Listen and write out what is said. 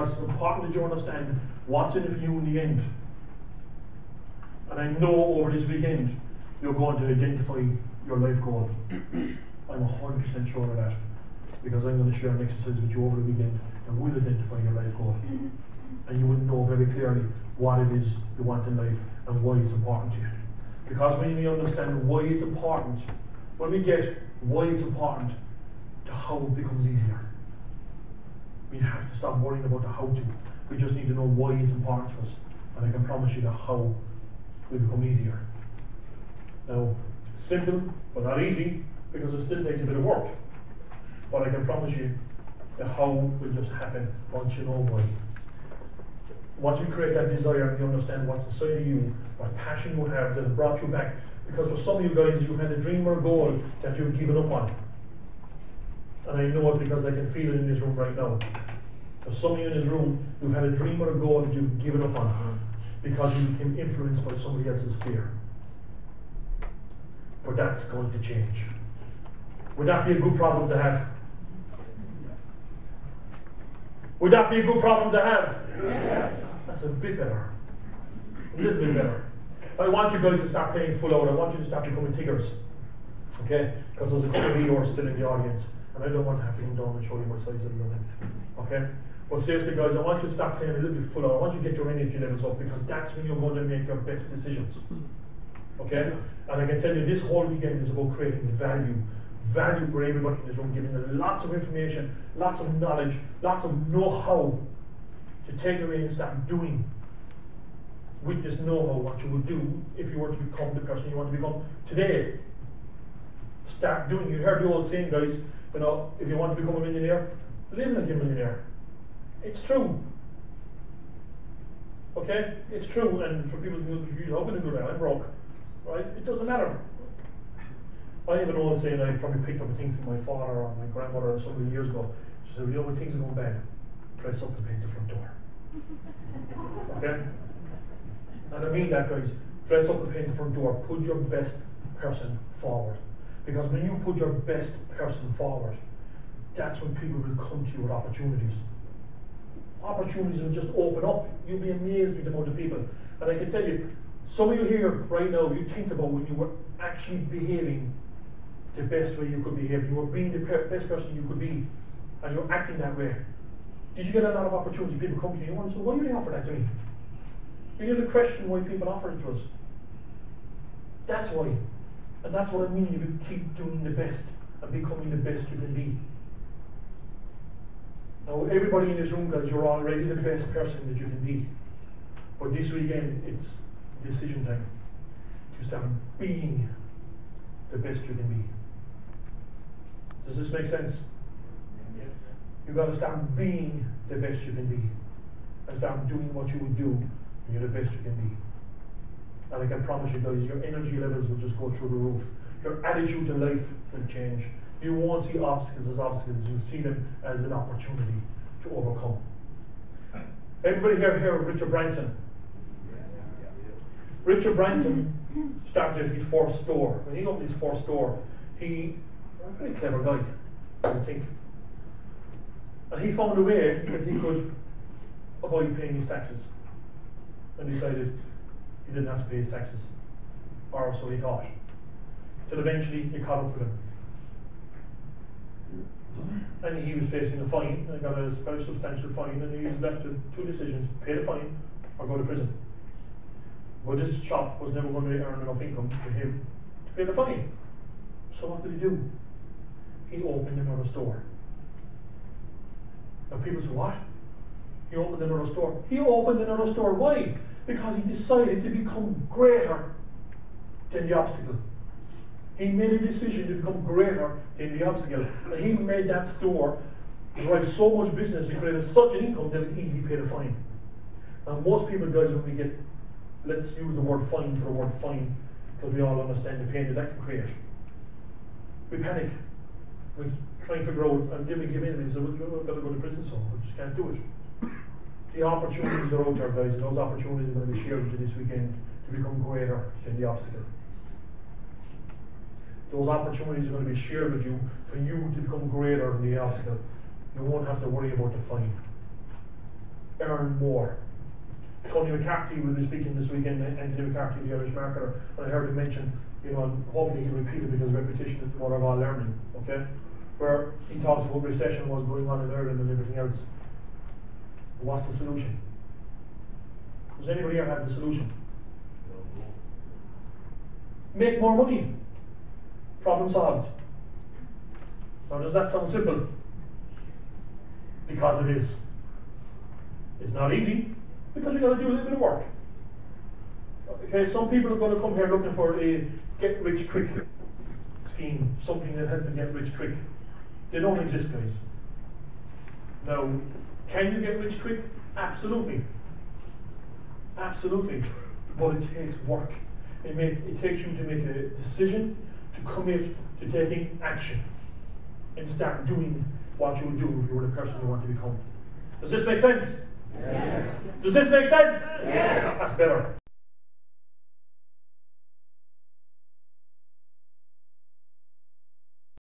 because it's important that you understand what's in it for you in the end. And I know over this weekend you're going to identify your life goal. I'm 100% sure of that, because I'm going to share an exercise with you over the weekend that will identify your life goal. And you will know very clearly what it is you want in life and why it's important to you. Because when we understand why it's important, when we get why it's important, the how becomes easier. We have to stop worrying about the how to. We just need to know why it's important to us. And I can promise you the how will become easier. Now, simple, but not easy, because it still takes a bit of work. But I can promise you the how will just happen once you know why. Once you create that desire and you understand what's inside of you, what passion you have that has brought you back. Because for some of you guys, you've had a dream or a goal that you've given up on. And I know it because I can feel it in this room right now. For some of you in this room, you've had a dream or a goal that you've given up on because you became influenced by somebody else's fear. But that's going to change. Would that be a good problem to have? Would that be a good problem to have? Yes. That's a bit better. A little bit better. I want you guys to start playing full out. I want you to start becoming tiggers. Okay? Because there's a couple of you still in the audience. And I don't want to have to come down and show you my size of the minute. Okay? But seriously guys, I want you to start playing a little bit full out. I want you to get your energy levels up, because that's when you're going to make your best decisions. Okay? And I can tell you this whole weekend is about creating value. Value for everybody in this room, giving them lots of information, lots of knowledge, lots of know-how to take away and start doing with this know-how what you would do if you were to become the person you want to become today. Start doing. You heard the old saying, guys, you know, if you want to become a millionaire, live like a millionaire. It's true. Okay? It's true. And for people who are how can I do that? I'm broke. Right? It doesn't matter. I have an old saying, I probably picked up a thing from my father or my grandmother so many years ago. She said, you know, when things are going bad, dress up and paint the front door. Okay? And I mean that, guys. Dress up and paint the front door. Put your best person forward. Because when you put your best person forward, that's when people will come to you with opportunities. Opportunities will just open up. You'll be amazed with the amount of people. And I can tell you, some of you here right now, you think about when you were actually behaving the best way you could behave. You were being the best person you could be, and you're acting that way. Did you get a lot of opportunity? People come to you and say, why do they offer that to me? You need to question why people offer it to us. That's why. And that's what I mean if you keep doing the best and becoming the best you can be. Now, everybody in this room, guys, you're already the best person that you can be. But this weekend, it's decision time to start being the best you can be. Does this make sense? Yes. You've got to start being the best you can be and start doing what you would do when you're the best you can be. And I can promise you guys, your energy levels will just go through the roof. Your attitude to life will change. You won't see obstacles as obstacles, you'll see them as an opportunity to overcome. Everybody here heard of Richard Branson? Richard Branson started his first store. When he opened his first store, he was a very clever guy, I think. And he found a way that he could avoid paying his taxes. And decided he didn't have to pay his taxes. Or so he thought. Till eventually it caught up with him. And he was facing a fine, and got a very substantial fine, and he was left with two decisions: pay the fine or go to prison. But this shop was never going to earn enough income for him to pay the fine. So what did he do? He opened another store. Now people say, what? He opened another store. He opened another store. Why? Because he decided to become greater than the obstacle. He made a decision to become greater than the obstacle. And he made that store drive so much business, he created such an income that it was easy to pay the fine. And most people, guys, when we get, let's use the word fine for the word fine, because we all understand the pain that can create. We panic. We try and figure out, and then we give in and we say, well, we've got to go to prison, so we just can't do it. The opportunities are out there, guys, and those opportunities are going to be shared with you this weekend to become greater than the obstacle. Those opportunities are going to be shared with you for you to become greater than the obstacle. You won't have to worry about the fine. earn more. Tony McCarthy will be speaking this weekend, Anthony McCarthy, the Irish marketer, and I heard him mention, you know, and hopefully he'll repeat it because repetition is the mother of all learning, okay? Where he talks about recession, what's going on in Ireland and everything else. What's the solution? Does anybody here have the solution? Make more money. Problem solved. Now, does that sound simple? Because it is. It's not easy, because you've got to do a little bit of work. Okay, some people are going to come here looking for a get-rich-quick scheme, something that helps them get rich quick. They don't exist, guys. Now, can you get rich quick? Absolutely. Absolutely. But it takes work. It takes you to make a decision, to commit to taking action, and start doing what you would do if you were the person you want to become. Does this make sense? Yes. Does this make sense? Yes. That's better.